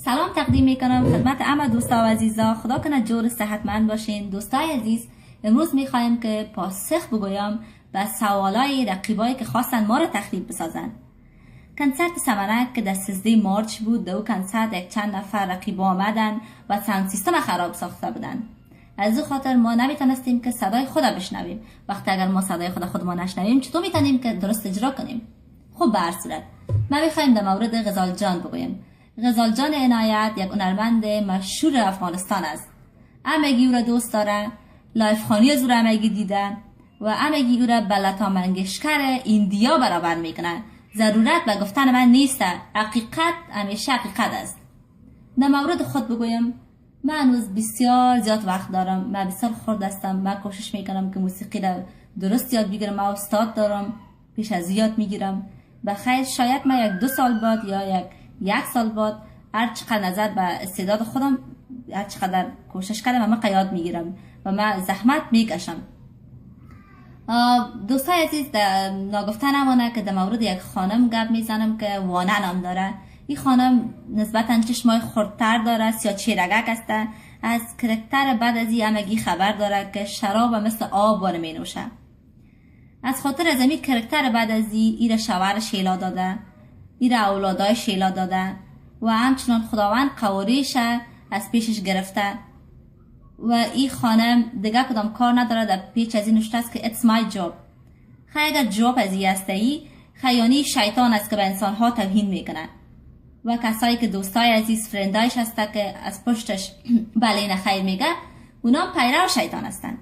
سلام تقدیم میکنم خدمت همه دوستا و عزیزا. خدا کنه جور صحتمند باشین. دوستای عزیز، امروز میخوایم که پاسخ بگویم به سوالای رقیبایی که خواستن ما رو تخریب بسازن. کنسرت سمنک که در 13 مارچ بود، در او کنسرت یک چند نفر رقیبا آمدن و ساوند سیستم خراب ساخته بودن. از او خاطر ما نمیتونستیم که صدای خود بشنویم. وقتی اگر ما صدای خودمان نشنویم چطور میتونیم که درست اجرا کنیم؟ خب به هر صورت ما میخوایم در مورد غزال جان بگویم. غزال جان عنایت یک هنرمند مشهور افغانستان است. همگی او را دوست داره، لایف خانی از او را همگی دیده و همگی او را به لتا منگشکر ایندیا برابر میکنه. ضرورت به گفتن من نیست، حقیقت همیشه حقیقت است. در مورد خود بگویم، من هنوز بسیار زیاد وقت دارم، من بسیار خرد هستم. من کوشش میکنم که موسیقی را درست یاد بگیرم. من استاد دارم، پیش از یاد میگیرم. بخیر شاید من 1-2 سال بعد یا یک سال بعد هر چقدر نظر به استعداد خودم، هر چقدر کوشش کردم من یاد میگیرم و من زحمت میکشم. دوستای عزیز، ناگفته نمانه که در مورد یک خانم گپ میزنم که وانه نام داره. این خانم نسبتا چشمای خردتر داره، سیاه چیرگک است. از کرکتر بعد از این همگی خبر داره که شراب مثل آب باره می نوشه. از خاطر از این کرکتر بعد از این شوهر شیلا داده، این اولادای شیلا داده و همچنان خداوند قواریش از پیشش گرفته و این خانم دیگه کدام کار نداره. در پیچ از این نوشته است که it's my job. خیلی اگر جواب از این است، خیانی شیطان است که به انسانها توهین میکنه و کسایی که دوستای عزیز فرندایش هسته که از پشتش بله نخیر میگه، اونا پیرو شیطان هستن.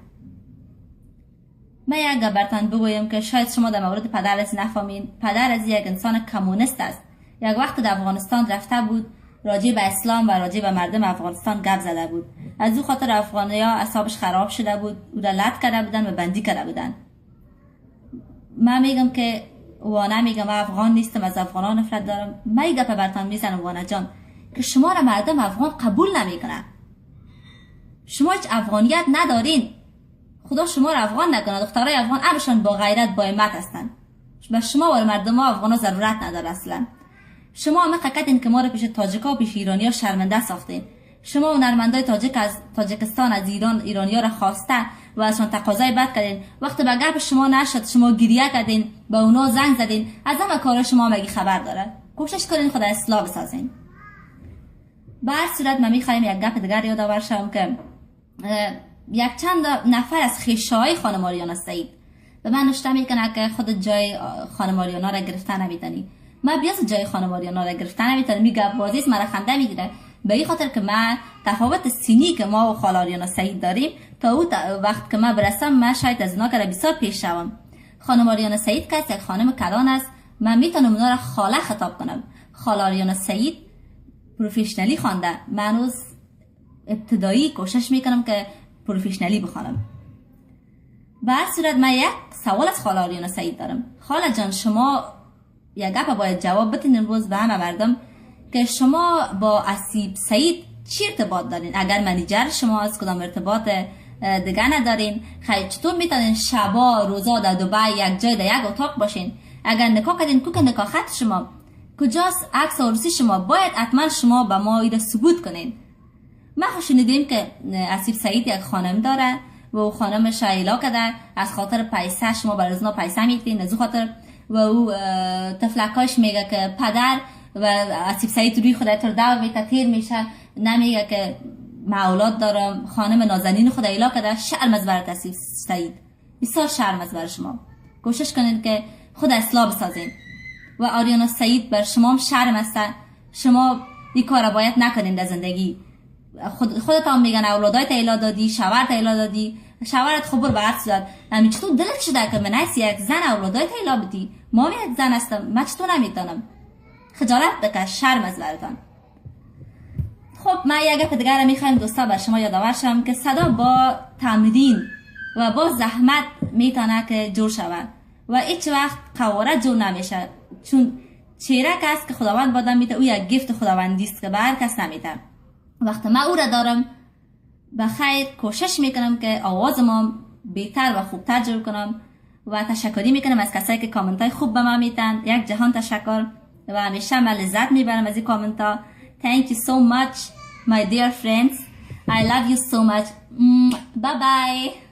من یک برتن بگویم که شاید شما در مورد پدر از نفهمین. پدر از یک انسان کمونیست است. یک وقت در افغانستان رفته بود، راجع به اسلام و راجع به مردم افغانستان گپ زده بود. از او خاطر افغانیا اعصابش خراب شده بود، او را لط کرده بودن و بندی کرده بودن. من میگم که وانه میگم من افغان نیستم، از افغانان نفرت دارم. من یک گپ برتن میزنم وانه جان که شما را مردم افغان قبول نمیکنه. شما هیچ افغانیت ندارین. خدا شما را افغان نکنه. دخترای افغان همشون با غیرت با همت هستن. و شما و مردم افغان ضرورت نداره اصلا. شما همه حقیقتین که ما را پیش تاجیکا و پیش ایرانیا شرمنده ساختین. شما هنرمندای تاجیک از تاجیکستان از ایرانیا را خواسته و ازشون تقاضای بد کردین. وقتی به گپ شما نشد، شما گریه کردین، به اونا زنگ زدین. از همه کار شما مگی خبر داره؟ کوشش کنین خدا اصلاح بسازین. به هر صورت من میخوایم یک گپ دیگر یادآور شم که یک چند نفر از خویشای خانم آریانا سعید به من نوشته میکنه که خود جای خانم آریانا را گرفتن نمیتونی. من بیاز جای خانم آریانا را گرفتن نمیتونم. میگه بازیست مرا خنده میگیره. به این خاطر که من تفاوت سینی که ما و خال آریانا سعید داریم تا او وقت که من برسم، من شاید از اونا که بسیار پیش شوم. خانم آریانا سعید که یک خانم کلان است، من میتونم اونا را خاله خطاب کنم. خال آریانا سعید پروفشنالی خوانده. من روز ابتدایی کوشش میکنم که پروفشنالی بخوانم. به هر صورت من یک سوال از خاله آریانا سعید دارم. خاله جان، شما یک گپ باید جواب بدین امروز به همه مردم که شما با اسیب سعید چی ارتباط دارین؟ اگر منیجر شما از کدام ارتباط دیگه ندارین، خیلی چطور میتونین شبا روزا در دبی یک جای در یک اتاق باشین؟ اگر نکاح کردین کو که نکاح خط شما کجاست؟ عکس عروسی شما باید حتما شما به ما ایده ثبوت کنین. ما شنیدیم که اسیب سعید یک خانم داره و او خانمش ایلا کرده از خاطر پیسه شما برای ازنا پیسه میتین از او خاطر و او تفلکاش میگه که پدر و اسیب سعید روی خودت تر دو میته تیر میشه، نمیگه که من اولاد دارم. خانم نازنین خود ایلا کرده. شرم از برات اسیب سعید، بسیار شرم از بر شما. کوشش کنین که خود اصلاح بسازین و آریانا سعید بر شما هم شرم است. شما این کار باید نکنین در زندگی. خودت هم میگن اولادایت ایلا دادی، شوهرت ایلا دادی، شوهرت خبر به عرض داد. همین چطور دلت شده که من یک زن اولادایت ایلا بدی؟ ما یک زن هستم، من چطور نمیتونم؟ خجالت بکش، شرم از برتان. خب من یک گپ دیگر میخوایم دوستا بر شما یادآور شم که صدا با تمرین و با زحمت میتونه که جور شود و هیچ وقت قواره جور نمیشه، چون چیرک است که خداوند بادم میده. او یک گفت خداوندی است که به هر کس نمیده. وقتی من او را دارم به خیر کوشش میکنم که آوازم بهتر و خوبتر جور کنم و تشکری میکنم از کسایی که کامنت های خوب به من میتن. یک جهان تشکر و همیشه من لذت میبرم از این کامنت ها Thank you so much, my dear friends. I love you so much. Bye bye.